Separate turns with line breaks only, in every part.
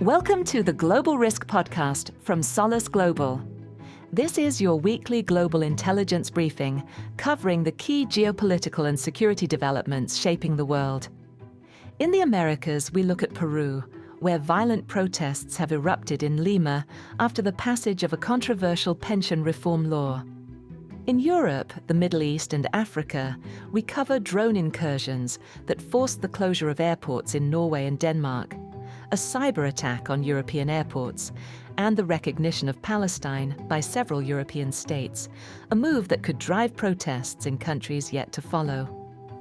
Welcome to the Global Risk Podcast from Solace Global. This is your weekly global intelligence briefing covering the key geopolitical and security developments shaping the world. In the Americas, we look at Peru, where violent protests have erupted in Lima after the passage of a controversial pension reform law. In Europe, the Middle East and Africa, we cover drone incursions that forced the closure of airports in Norway and Denmark, a cyber attack on European airports, and the recognition of Palestine by several European states, a move that could drive protests in countries yet to follow.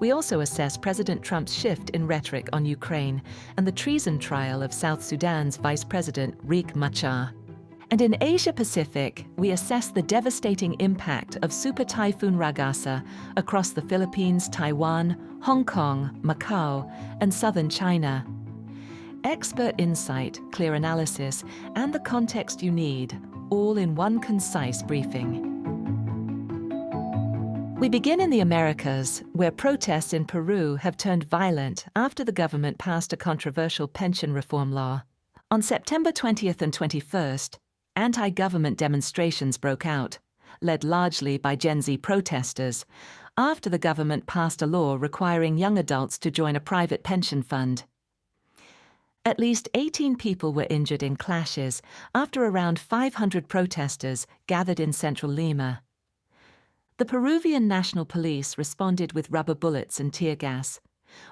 We also assess President Trump's shift in rhetoric on Ukraine and the treason trial of South Sudan's Vice President Riek Machar. And in Asia-Pacific, we assess the devastating impact of Super Typhoon Ragasa across the Philippines, Taiwan, Hong Kong, Macau, and southern China. Expert insight, clear analysis, and the context you need, all in one concise briefing. We begin in the Americas, where protests in Peru have turned violent after the government passed a controversial pension reform law. On September 20th and 21st, anti-government demonstrations broke out, led largely by Gen Z protesters, after the government passed a law requiring young adults to join a private pension fund. At least 18 people were injured in clashes after around 500 protesters gathered in central Lima. The Peruvian National Police responded with rubber bullets and tear gas,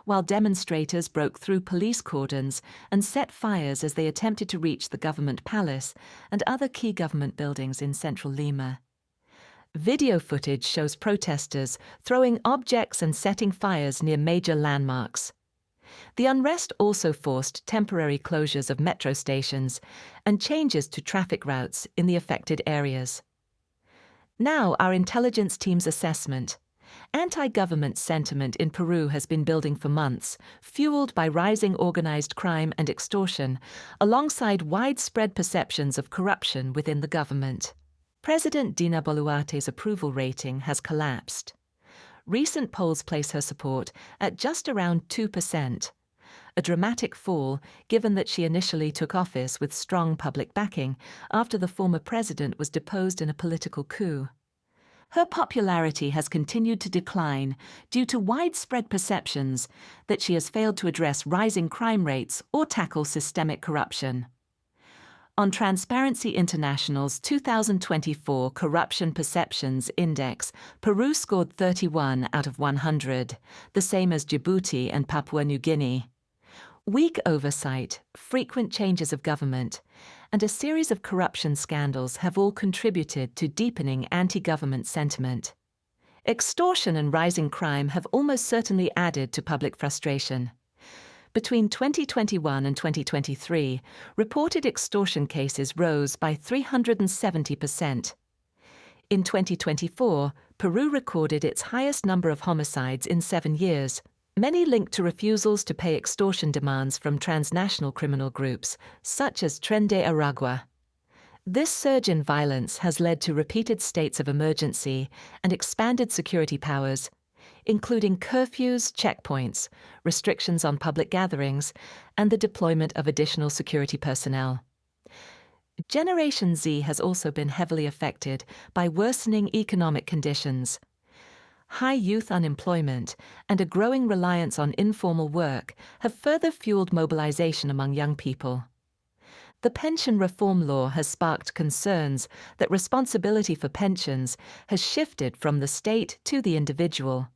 while demonstrators broke through police cordons and set fires as they attempted to reach the government palace and other key government buildings in central Lima. Video footage shows protesters throwing objects and setting fires near major landmarks. The unrest also forced temporary closures of metro stations and changes to traffic routes in the affected areas. Now, our intelligence team's assessment. Anti-government sentiment in Peru has been building for months, fueled by rising organized crime and extortion, alongside widespread perceptions of corruption within the government. President Dina Boluarte's approval rating has collapsed. Recent polls place her support at just around 2%, a dramatic fall given that she initially took office with strong public backing after the former president was deposed in a political coup. Her popularity has continued to decline due to widespread perceptions that she has failed to address rising crime rates or tackle systemic corruption. On Transparency International's 2024 Corruption Perceptions Index, Peru scored 31 out of 100, the same as Djibouti and Papua New Guinea. Weak oversight, frequent changes of government, and a series of corruption scandals have all contributed to deepening anti-government sentiment. Extortion and rising crime have almost certainly added to public frustration. Between 2021 and 2023, reported extortion cases rose by 370%. In 2024, Peru recorded its highest number of homicides in 7 years, many linked to refusals to pay extortion demands from transnational criminal groups, such as Tren de Aragua. This surge in violence has led to repeated states of emergency and expanded security powers, including curfews, checkpoints, restrictions on public gatherings, and the deployment of additional security personnel. Generation Z has also been heavily affected by worsening economic conditions. High youth unemployment and a growing reliance on informal work have further fueled mobilization among young people. The pension reform law has sparked concerns that responsibility for pensions has shifted from the state to the individual,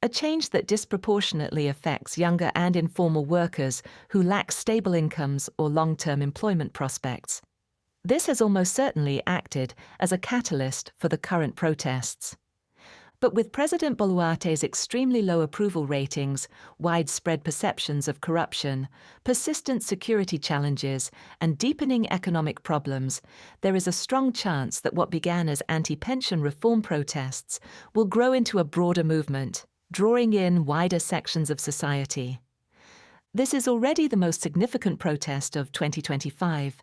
a change that disproportionately affects younger and informal workers who lack stable incomes or long-term employment prospects. This has almost certainly acted as a catalyst for the current protests. But with President Boluarte's extremely low approval ratings, widespread perceptions of corruption, persistent security challenges, and deepening economic problems, there is a strong chance that what began as anti-pension reform protests will grow into a broader movement, drawing in wider sections of society. This is already the most significant protest of 2025,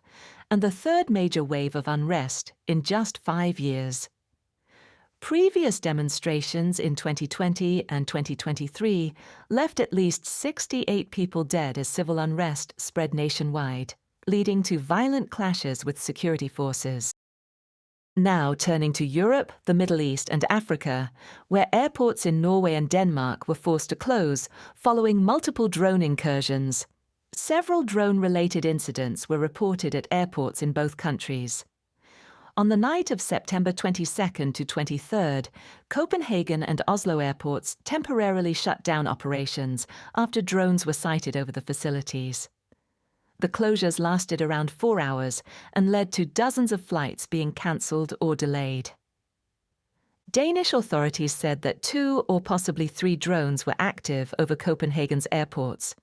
and the third major wave of unrest in just 5 years. Previous demonstrations in 2020 and 2023 left at least 68 people dead as civil unrest spread nationwide. leading to violent clashes with security forces. Now turning to Europe, the Middle East and Africa, where airports in Norway and Denmark were forced to close following multiple drone incursions. Several drone-related incidents were reported at airports in both countries. On the night of September 22nd to 23rd, Copenhagen and Oslo airports temporarily shut down operations after drones were sighted over the facilities. The closures lasted around 4 hours and led to dozens of flights being cancelled or delayed. Danish authorities said that 2 or possibly 3 drones were active over Copenhagen's airports.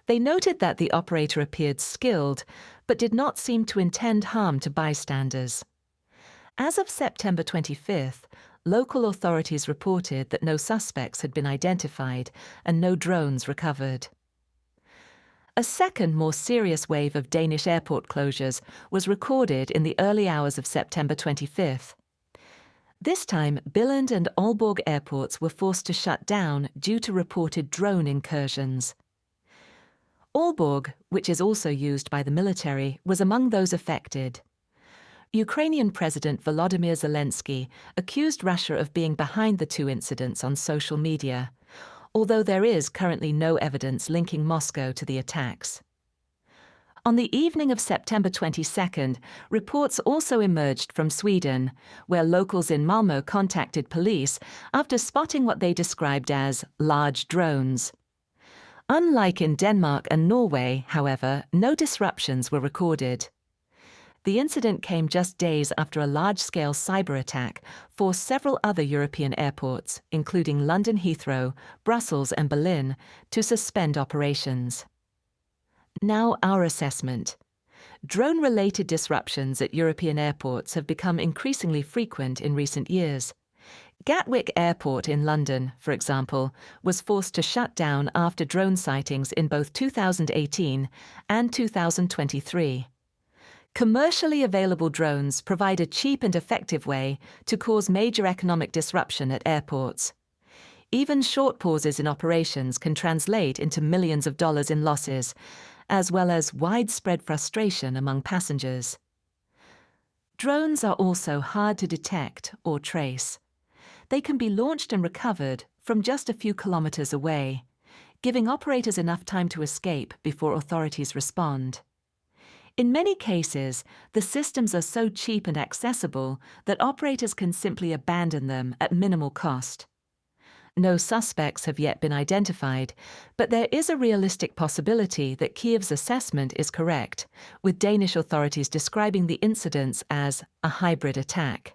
They noted that the operator appeared skilled, but did not seem to intend harm to bystanders. As of September 25th, local authorities reported that no suspects had been identified and no drones recovered. A second, more serious wave of Danish airport closures was recorded in the early hours of September 25th. This time, Billund and Aalborg airports were forced to shut down due to reported drone incursions. Aalborg, which is also used by the military, was among those affected. Ukrainian President Volodymyr Zelensky accused Russia of being behind the 2 incidents on social media, although there is currently no evidence linking Moscow to the attacks. On the evening of September 22nd, reports also emerged from Sweden, where locals in Malmö contacted police after spotting what they described as large drones. Unlike in Denmark and Norway, however, no disruptions were recorded. The incident came just days after a large-scale cyber attack forced several other European airports, including London Heathrow, Brussels and Berlin, to suspend operations. Now our assessment. Drone-related disruptions at European airports have become increasingly frequent in recent years. Gatwick Airport in London, for example, was forced to shut down after drone sightings in both 2018 and 2023. Commercially available drones provide a cheap and effective way to cause major economic disruption at airports. Even short pauses in operations can translate into millions of dollars in losses, as well as widespread frustration among passengers. Drones are also hard to detect or trace. They can be launched and recovered from just a few kilometers away, giving operators enough time to escape before authorities respond. In many cases, the systems are so cheap and accessible that operators can simply abandon them at minimal cost. No suspects have yet been identified, but there is a realistic possibility that Kyiv's assessment is correct, with Danish authorities describing the incidents as a hybrid attack.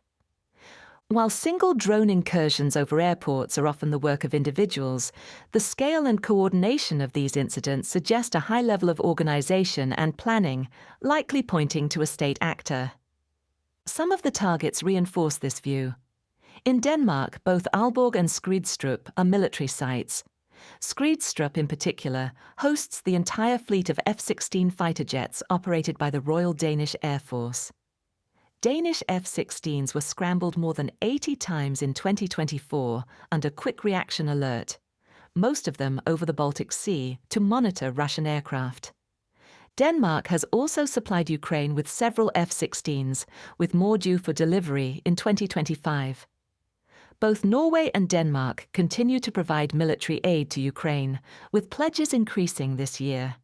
While single drone incursions over airports are often the work of individuals, the scale and coordination of these incidents suggest a high level of organization and planning, likely pointing to a state actor. Some of the targets reinforce this view. In Denmark, both Aalborg and Skridstrup are military sites. Skridstrup, in particular, hosts the entire fleet of F-16 fighter jets operated by the Royal Danish Air Force. Danish F-16s were scrambled more than 80 times in 2024 under quick reaction alert, most of them over the Baltic Sea, to monitor Russian aircraft. Denmark has also supplied Ukraine with several F-16s, with more due for delivery in 2025. Both Norway and Denmark continue to provide military aid to Ukraine, with pledges increasing this year.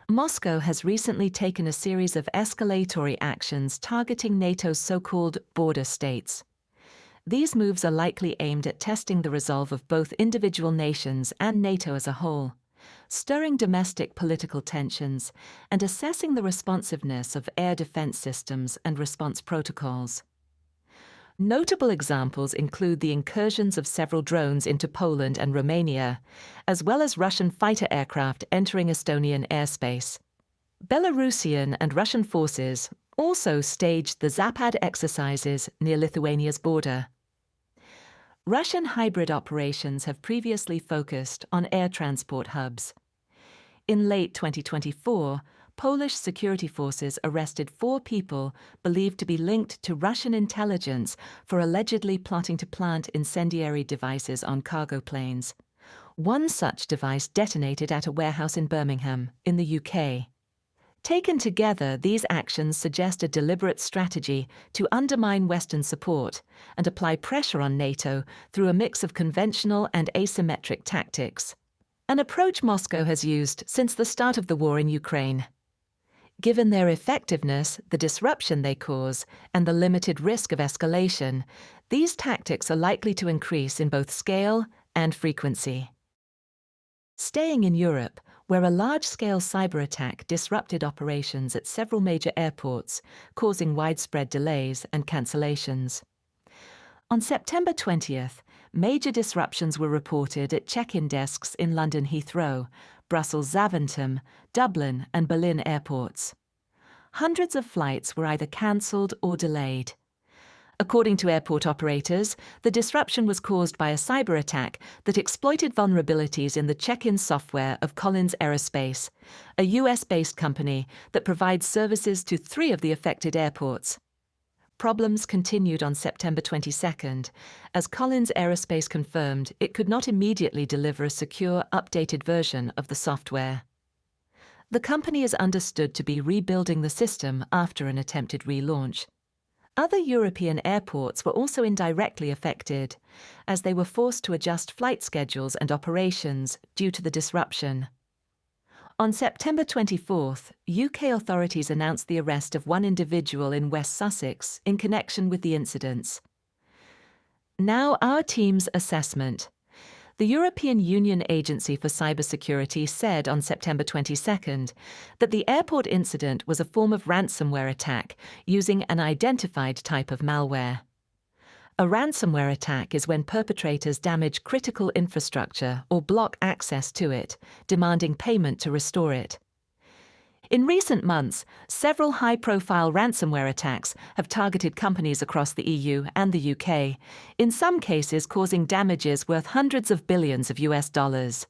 Moscow has recently taken a series of escalatory actions targeting NATO's so-called border states. These moves are likely aimed at testing the resolve of both individual nations and NATO as a whole, stirring domestic political tensions and assessing the responsiveness of air defense systems and response protocols. Notable examples include the incursions of several drones into Poland and Romania, as well as Russian fighter aircraft entering Estonian airspace. Belarusian and Russian forces also staged the Zapad exercises near Lithuania's border. Russian hybrid operations have previously focused on air transport hubs. In late 2024, Polish security forces arrested 4 people believed to be linked to Russian intelligence for allegedly plotting to plant incendiary devices on cargo planes. One such device detonated at a warehouse in Birmingham, in the UK. Taken together, these actions suggest a deliberate strategy to undermine Western support and apply pressure on NATO through a mix of conventional and asymmetric tactics, an approach Moscow has used since the start of the war in Ukraine. Given their effectiveness, the disruption they cause, and the limited risk of escalation, these tactics are likely to increase in both scale and frequency. Staying in Europe, where a large-scale cyber attack disrupted operations at several major airports, causing widespread delays and cancellations. On September 20th, major disruptions were reported at check-in desks in London Heathrow, Brussels Zaventem, Dublin and Berlin airports. Hundreds of flights were either cancelled or delayed. According to airport operators, the disruption was caused by a cyber attack that exploited vulnerabilities in the check-in software of Collins Aerospace, a US-based company that provides services to 3 of the affected airports. Problems continued on September 22nd, as Collins Aerospace confirmed it could not immediately deliver a secure, updated version of the software. The company is understood to be rebuilding the system after an attempted relaunch. Other European airports were also indirectly affected, as they were forced to adjust flight schedules and operations due to the disruption. On September 24th, UK authorities announced the arrest of one individual in West Sussex in connection with the incidents. Now, our team's assessment. The European Union Agency for Cybersecurity said on September 22nd that the airport incident was a form of ransomware attack using an identified type of malware. A ransomware attack is when perpetrators damage critical infrastructure or block access to it, demanding payment to restore it. In recent months, several high-profile ransomware attacks have targeted companies across the EU and the UK, in some cases causing damages worth hundreds of billions of US dollars.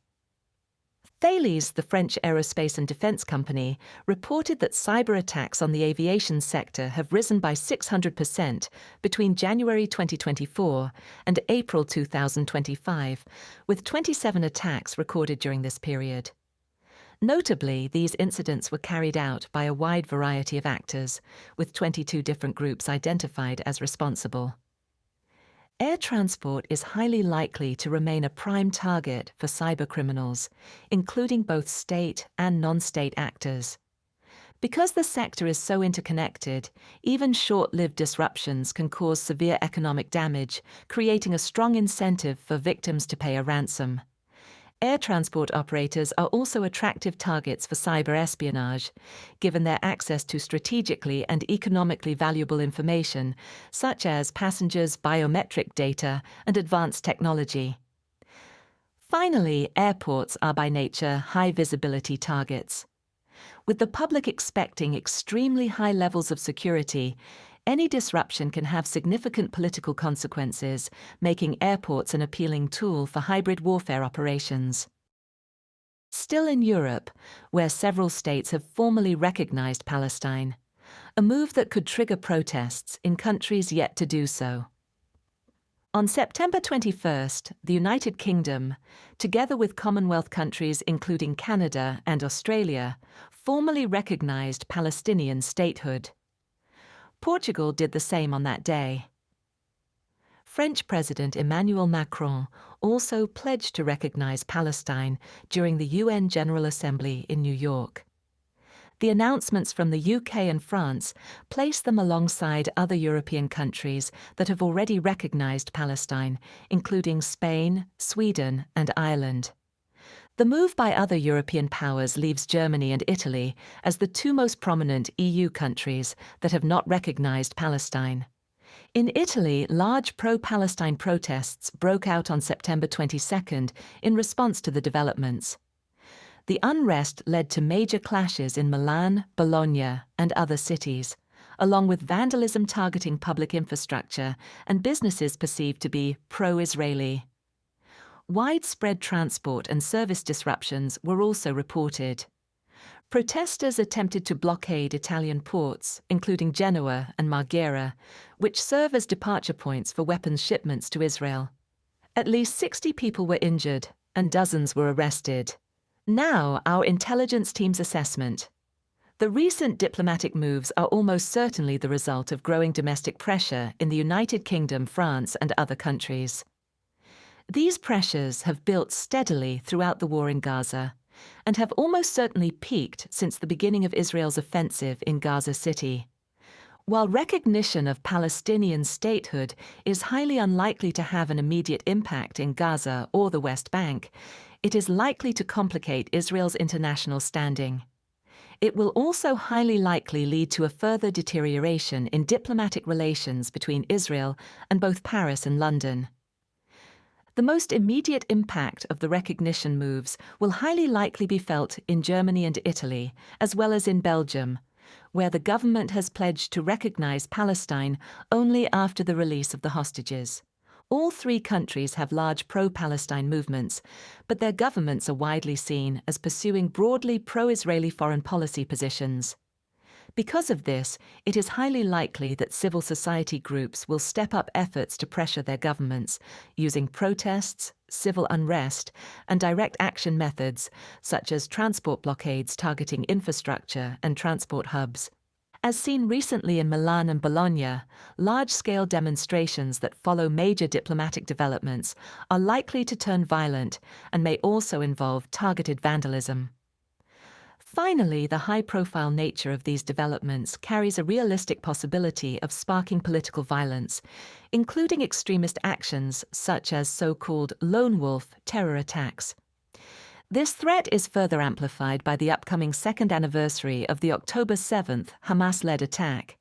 Thales, the French aerospace and defense company, reported that cyber attacks on the aviation sector have risen by 600% between January 2024 and April 2025, with 27 attacks recorded during this period. Notably, these incidents were carried out by a wide variety of actors, with 22 different groups identified as responsible. Air transport is highly likely to remain a prime target for cybercriminals, including both state and non-state actors. Because the sector is so interconnected, even short-lived disruptions can cause severe economic damage, creating a strong incentive for victims to pay a ransom. Air transport operators are also attractive targets for cyber espionage, given their access to strategically and economically valuable information, such as passengers' biometric data and advanced technology. Finally, airports are by nature high-visibility targets. With the public expecting extremely high levels of security, any disruption can have significant political consequences, making airports an appealing tool for hybrid warfare operations. Still in Europe, where several states have formally recognized Palestine, a move that could trigger protests in countries yet to do so. On September 21st, the United Kingdom, together with Commonwealth countries including Canada and Australia, formally recognized Palestinian statehood. Portugal did the same on that day. French President Emmanuel Macron also pledged to recognize Palestine during the UN General Assembly in New York. The announcements from the UK and France place them alongside other European countries that have already recognized Palestine, including Spain, Sweden, and Ireland. The move by other European powers leaves Germany and Italy as the 2 most prominent EU countries that have not recognized Palestine. In Italy, large pro-Palestine protests broke out on September 22nd in response to the developments. The unrest led to major clashes in Milan, Bologna, and other cities, along with vandalism targeting public infrastructure and businesses perceived to be pro-Israeli. Widespread transport and service disruptions were also reported. Protesters attempted to blockade Italian ports, including Genoa and Marghera, which serve as departure points for weapons shipments to Israel. At least 60 people were injured, and dozens were arrested. Now, our intelligence team's assessment. The recent diplomatic moves are almost certainly the result of growing domestic pressure in the United Kingdom, France, and other countries. These pressures have built steadily throughout the war in Gaza and have almost certainly peaked since the beginning of Israel's offensive in Gaza City. While recognition of Palestinian statehood is highly unlikely to have an immediate impact in Gaza or the West Bank, it is likely to complicate Israel's international standing. It will also highly likely lead to a further deterioration in diplomatic relations between Israel and both Paris and London. The most immediate impact of the recognition moves will highly likely be felt in Germany and Italy, as well as in Belgium, where the government has pledged to recognize Palestine only after the release of the hostages. All three countries have large pro-Palestine movements, but their governments are widely seen as pursuing broadly pro-Israeli foreign policy positions. Because of this, it is highly likely that civil society groups will step up efforts to pressure their governments, using protests, civil unrest, and direct action methods, such as transport blockades targeting infrastructure and transport hubs. As seen recently in Milan and Bologna, large-scale demonstrations that follow major diplomatic developments are likely to turn violent and may also involve targeted vandalism. Finally, the high-profile nature of these developments carries a realistic possibility of sparking political violence, including extremist actions such as so-called lone wolf terror attacks. This threat is further amplified by the upcoming second anniversary of the October 7th Hamas-led attack.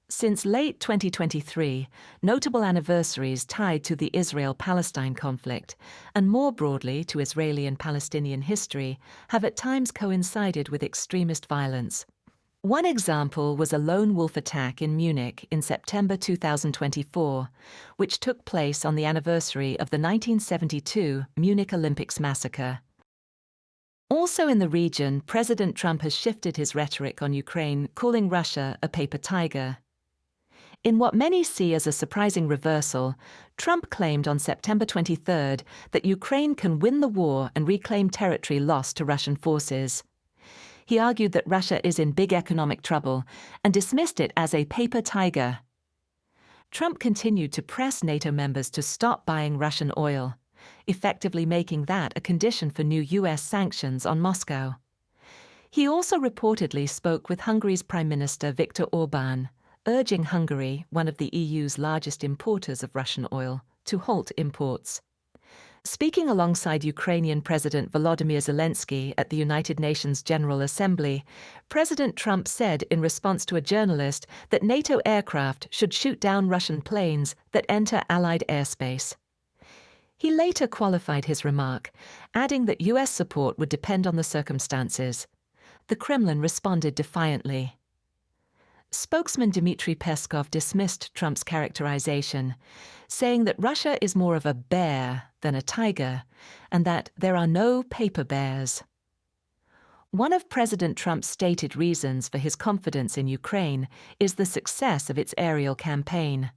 Since late 2023, notable anniversaries tied to the Israel-Palestine conflict, and more broadly to Israeli and Palestinian history, have at times coincided with extremist violence. One example was a lone wolf attack in Munich in September 2024, which took place on the anniversary of the 1972 Munich Olympics massacre. Also in the region, President Trump has shifted his rhetoric on Ukraine, calling Russia a paper tiger. In what many see as a surprising reversal, Trump claimed on September 23 that Ukraine can win the war and reclaim territory lost to Russian forces. He argued that Russia is in big economic trouble and dismissed it as a paper tiger. Trump continued to press NATO members to stop buying Russian oil, effectively making that a condition for new U.S. sanctions on Moscow. He also reportedly spoke with Hungary's Prime Minister Viktor Orbán, urging Hungary, one of the EU's largest importers of Russian oil, to halt imports. Speaking alongside Ukrainian President Volodymyr Zelensky at the United Nations General Assembly, President Trump said in response to a journalist that NATO aircraft should shoot down Russian planes that enter Allied airspace. He later qualified his remark, adding that U.S. support would depend on the circumstances. The Kremlin responded defiantly. Spokesman Dmitry Peskov dismissed Trump's characterization, saying that Russia is more of a bear than a tiger, and that there are no paper bears. One of President Trump's stated reasons for his confidence in Ukraine is the success of its aerial campaign.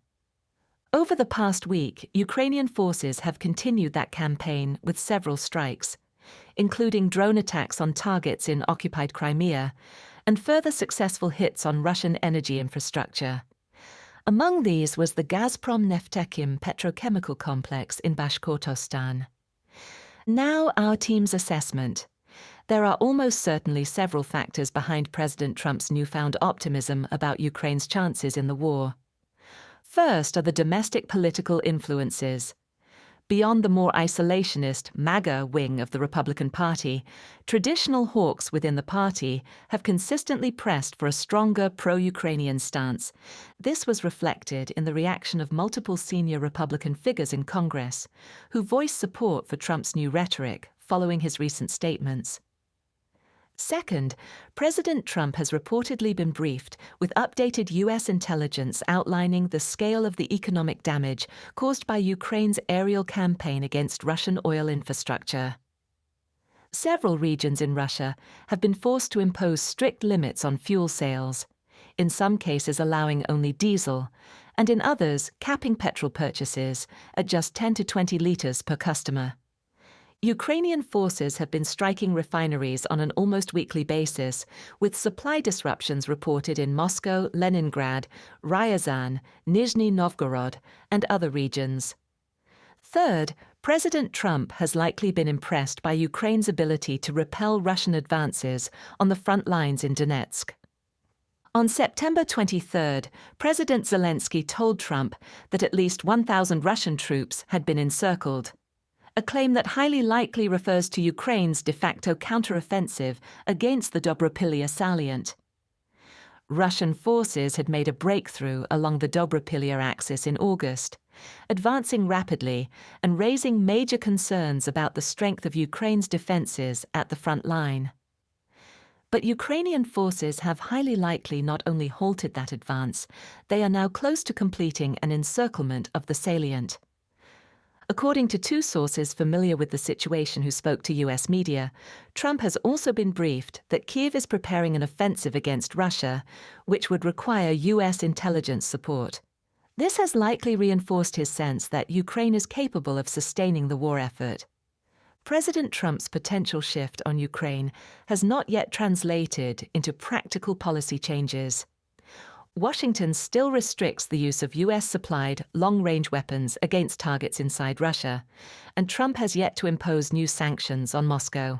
Over the past week, Ukrainian forces have continued that campaign with several strikes, including drone attacks on targets in occupied Crimea and further successful hits on Russian energy infrastructure. Among these was the Gazprom Neftekhim petrochemical complex in Bashkortostan. Now our team's assessment. There are almost certainly several factors behind President Trump's newfound optimism about Ukraine's chances in the war. First are the domestic political influences. Beyond the more isolationist MAGA wing of the Republican Party, traditional hawks within the party have consistently pressed for a stronger pro-Ukrainian stance. This was reflected in the reaction of multiple senior Republican figures in Congress, who voiced support for Trump's new rhetoric following his recent statements. Second, President Trump has reportedly been briefed with updated U.S. intelligence outlining the scale of the economic damage caused by Ukraine's aerial campaign against Russian oil infrastructure. Several regions in Russia have been forced to impose strict limits on fuel sales, in some cases allowing only diesel, and in others capping petrol purchases at just 10 to 20 litres per customer. Ukrainian forces have been striking refineries on an almost weekly basis, with supply disruptions reported in Moscow, Leningrad, Ryazan, Nizhny Novgorod, and other regions. Third, President Trump has likely been impressed by Ukraine's ability to repel Russian advances on the front lines in Donetsk. On September 23rd, President Zelensky told Trump that at least 1,000 Russian troops had been encircled, a claim that highly likely refers to Ukraine's de facto counteroffensive against the Dobropilya salient. Russian forces had made a breakthrough along the Dobropilya axis in August, advancing rapidly and raising major concerns about the strength of Ukraine's defenses at the front line. But Ukrainian forces have highly likely not only halted that advance, they are now close to completing an encirclement of the salient. According to two sources familiar with the situation who spoke to US media, Trump has also been briefed that Kyiv is preparing an offensive against Russia, which would require US intelligence support. This has likely reinforced his sense that Ukraine is capable of sustaining the war effort. President Trump's potential shift on Ukraine has not yet translated into practical policy changes. Washington still restricts the use of US-supplied long-range weapons against targets inside Russia, and Trump has yet to impose new sanctions on Moscow.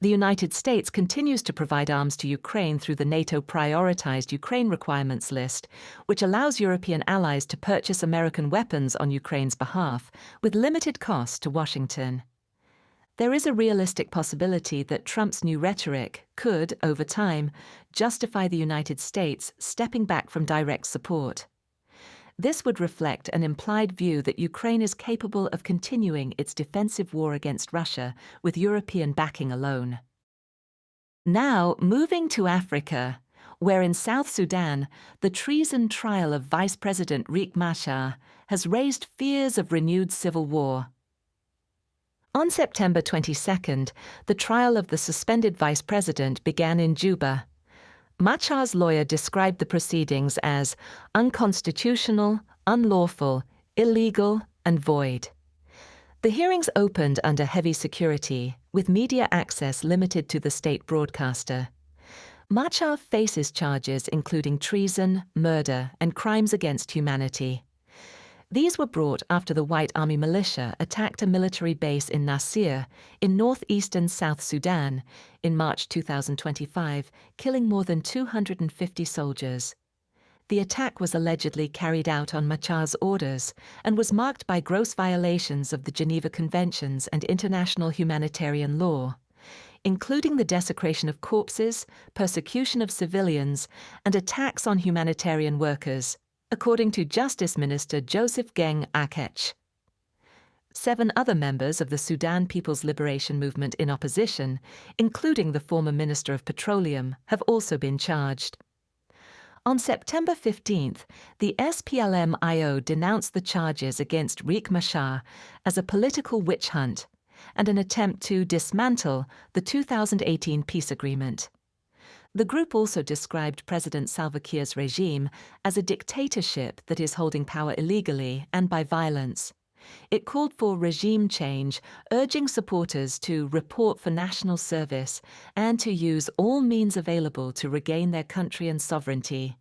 The United States continues to provide arms to Ukraine through the NATO Prioritized Ukraine Requirements list, which allows European allies to purchase American weapons on Ukraine's behalf with limited cost to Washington. There is a realistic possibility that Trump's new rhetoric could, over time, justify the United States stepping back from direct support. This would reflect an implied view that Ukraine is capable of continuing its defensive war against Russia with European backing alone. Now, moving to Africa, where in South Sudan, the treason trial of Vice President Riek Machar has raised fears of renewed civil war. On September 22nd, the trial of the suspended vice president began in Juba. Machar's lawyer described the proceedings as unconstitutional, unlawful, illegal, and void. The hearings opened under heavy security, with media access limited to the state broadcaster. Machar faces charges including treason, murder, and crimes against humanity. These were brought after the White Army militia attacked a military base in Nasir, in northeastern South Sudan, in March 2025, killing more than 250 soldiers. The attack was allegedly carried out on Machar's orders and was marked by gross violations of the Geneva Conventions and international humanitarian law, including the desecration of corpses, persecution of civilians, and attacks on humanitarian workers, according to Justice Minister Joseph Geng Akech. 7 other members of the Sudan People's Liberation Movement in opposition, including the former Minister of Petroleum, have also been charged. On September 15th, the SPLM-IO denounced the charges against Riek Machar as a political witch hunt and an attempt to dismantle the 2018 peace agreement. The group also described President Salva Kiir's regime as a dictatorship that is holding power illegally and by violence. It called for regime change, urging supporters to report for national service and to use all means available to regain their country and sovereignty.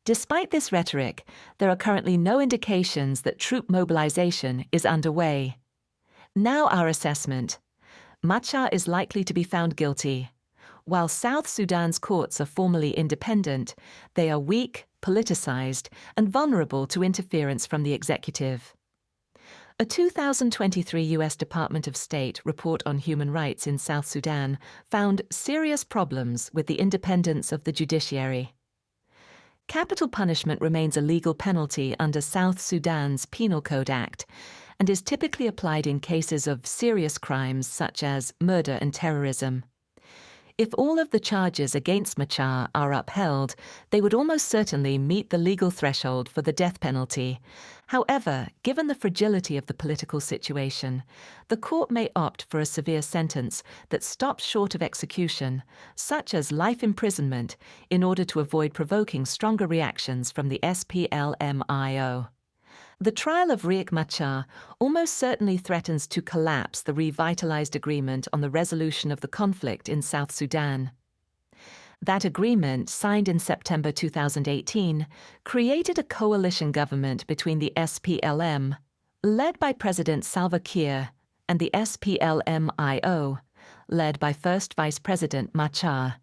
Despite this rhetoric, there are currently no indications that troop mobilization is underway. Now our assessment. Machar is likely to be found guilty. While South Sudan's courts are formally independent, they are weak, politicized, and vulnerable to interference from the executive. A 2023 U.S. Department of State report on human rights in South Sudan found serious problems with the independence of the judiciary. Capital punishment remains a legal penalty under South Sudan's Penal Code Act and is typically applied in cases of serious crimes such as murder and terrorism. If all of the charges against Machar are upheld, they would almost certainly meet the legal threshold for the death penalty. However, given the fragility of the political situation, the court may opt for a severe sentence that stops short of execution, such as life imprisonment, in order to avoid provoking stronger reactions from the SPLM-IO. The trial of Riek Machar almost certainly threatens to collapse the revitalized agreement on the resolution of the conflict in South Sudan. That agreement, signed in September 2018, created a coalition government between the SPLM, led by President Salva Kiir, and the SPLM-IO, led by First Vice President Machar.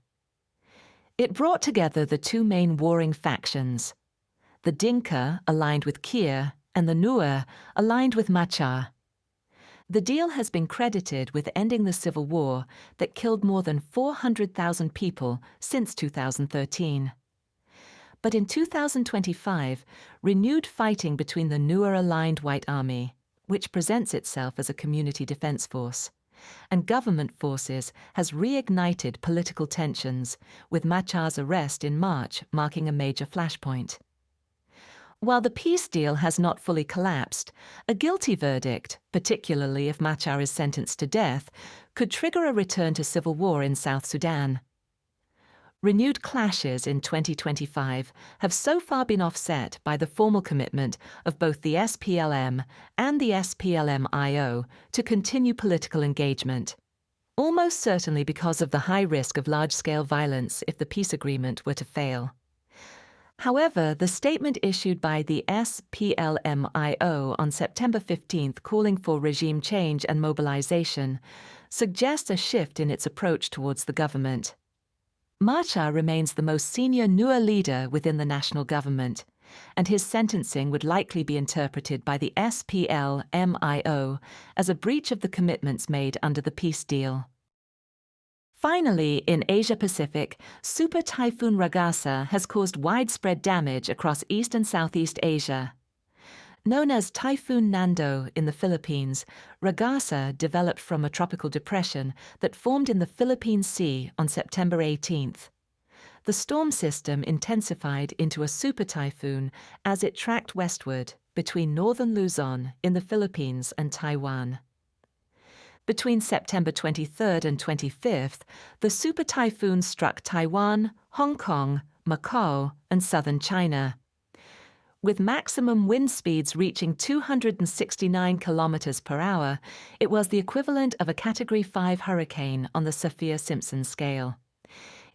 It brought together the two main warring factions, the Dinka, aligned with Kiir, and the Nuer, aligned with Machar. The deal has been credited with ending the civil war that killed more than 400,000 people since 2013. But in 2025, renewed fighting between the Nuer-aligned White Army, which presents itself as a community defense force, and government forces has reignited political tensions, with Machar's arrest in March marking a major flashpoint. While the peace deal has not fully collapsed, a guilty verdict, particularly if Machar is sentenced to death, could trigger a return to civil war in South Sudan. Renewed clashes in 2025 have so far been offset by the formal commitment of both the SPLM and the SPLM-IO to continue political engagement, almost certainly because of the high risk of large-scale violence if the peace agreement were to fail. However, the statement issued by the SPLM-IO on September 15th calling for regime change and mobilization suggests a shift in its approach towards the government. Machar remains the most senior Nuer leader within the national government, and his sentencing would likely be interpreted by the SPLM-IO as a breach of the commitments made under the peace deal. Finally, in Asia-Pacific, Super Typhoon Ragasa has caused widespread damage across East and Southeast Asia. Known as Typhoon Nando in the Philippines, Ragasa developed from a tropical depression that formed in the Philippine Sea on September 18th. The storm system intensified into a super typhoon as it tracked westward between northern Luzon in the Philippines and Taiwan. Between September 23rd and 25th, the super typhoon struck Taiwan, Hong Kong, Macau, and southern China. With maximum wind speeds reaching 269 kilometers per hour, it was the equivalent of a Category 5 hurricane on the Saffir-Simpson scale.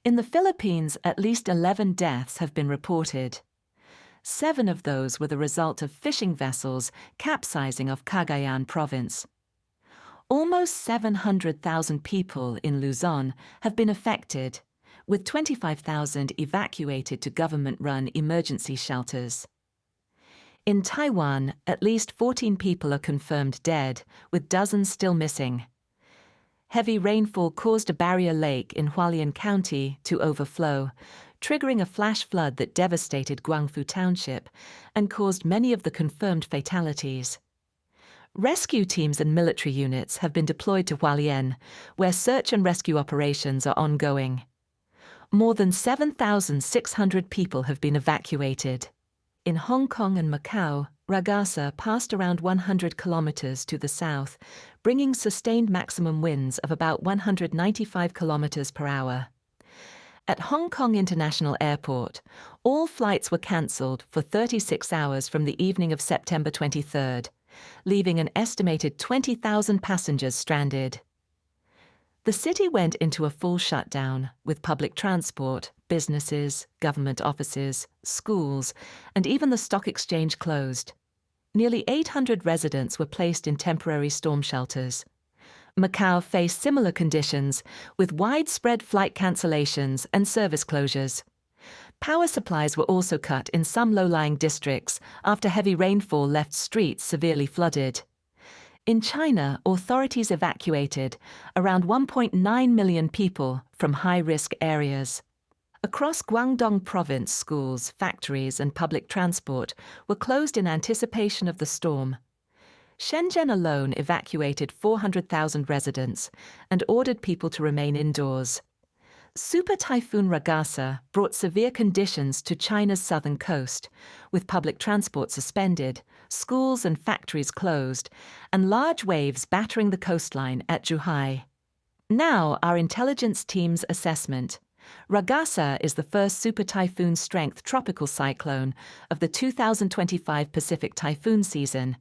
In the Philippines, at least 11 deaths have been reported. 7 of those were the result of fishing vessels capsizing off Cagayan province. Almost 700,000 people in Luzon have been affected, with 25,000 evacuated to government-run emergency shelters. In Taiwan, at least 14 people are confirmed dead, with dozens still missing. Heavy rainfall caused a barrier lake in Hualien County to overflow, triggering a flash flood that devastated Guangfu Township and caused many of the confirmed fatalities. Rescue teams and military units have been deployed to Hualien, where search and rescue operations are ongoing. More than 7,600 people have been evacuated. In Hong Kong and Macau, Ragasa passed around 100 kilometers to the south, bringing sustained maximum winds of about 195 kilometers per hour. At Hong Kong International Airport, all flights were cancelled for 36 hours from the evening of September 23rd, leaving an estimated 20,000 passengers stranded. The city went into a full shutdown, with public transport, businesses, government offices, schools, and even the stock exchange closed. Nearly 800 residents were placed in temporary storm shelters. Macau faced similar conditions, with widespread flight cancellations and service closures. Power supplies were also cut in some low-lying districts after heavy rainfall left streets severely flooded. In China, authorities evacuated around 1.9 million people from high-risk areas. Across Guangdong province, schools, factories, and public transport were closed in anticipation of the storm. Shenzhen alone evacuated 400,000 residents and ordered people to remain indoors. Super Typhoon Ragasa brought severe conditions to China's southern coast, with public transport suspended, schools and factories closed, and large waves battering the coastline at Zhuhai. Now, our intelligence team's assessment. Ragasa is the first super typhoon-strength tropical cyclone of the 2025 Pacific typhoon season,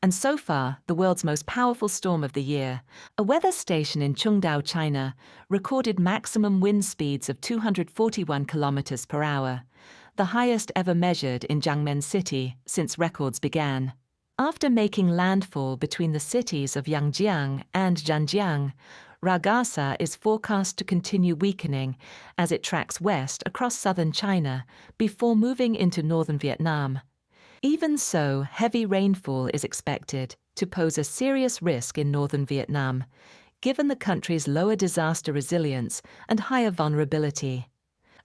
and so far the world's most powerful storm of the year. A weather station in Qingdao, China, recorded maximum wind speeds of 241 kilometers per hour, the highest ever measured in Jiangmen City since records began. After making landfall between the cities of Yangjiang and Zhanjiang, Ragasa is forecast to continue weakening as it tracks west across southern China before moving into northern Vietnam. Even so, heavy rainfall is expected to pose a serious risk in northern Vietnam, given the country's lower disaster resilience and higher vulnerability.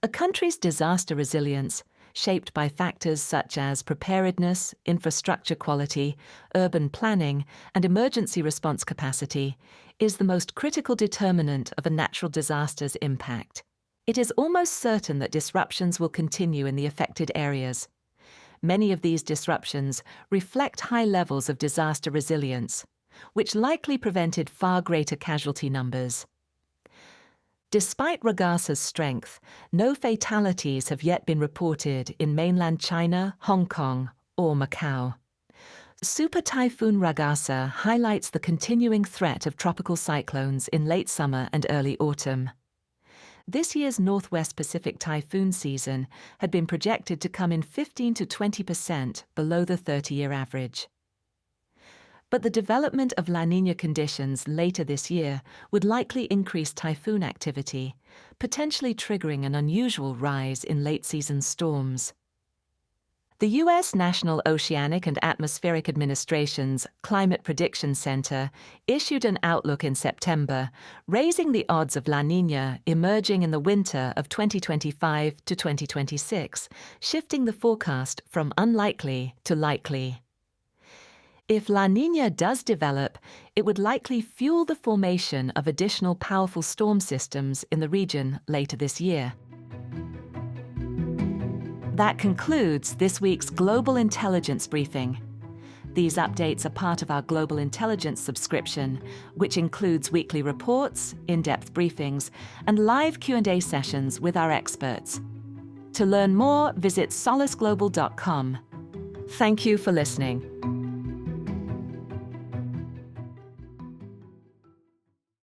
A country's disaster resilience, shaped by factors such as preparedness, infrastructure quality, urban planning, and emergency response capacity, is the most critical determinant of a natural disaster's impact. It is almost certain that disruptions will continue in the affected areas. Many of these disruptions reflect high levels of disaster resilience, which likely prevented far greater casualty numbers. Despite Ragasa's strength, no fatalities have yet been reported in mainland China, Hong Kong, or Macau. Super Typhoon Ragasa highlights the continuing threat of tropical cyclones in late summer and early autumn. This year's Northwest Pacific typhoon season had been projected to come in 15 to 20% below the 30-year average. But the development of La Niña conditions later this year would likely increase typhoon activity, potentially triggering an unusual rise in late-season storms. The U.S. National Oceanic and Atmospheric Administration's Climate Prediction Center issued an outlook in September, raising the odds of La Niña emerging in the winter of 2025 to 2026, shifting the forecast from unlikely to likely. If La Niña does develop, it would likely fuel the formation of additional powerful storm systems in the region later this year. That concludes this week's Global Intelligence Briefing. These updates are part of our Global Intelligence subscription, which includes weekly reports, in-depth briefings, and live Q&A sessions with our experts. To learn more, visit solaceglobal.com. Thank you for listening.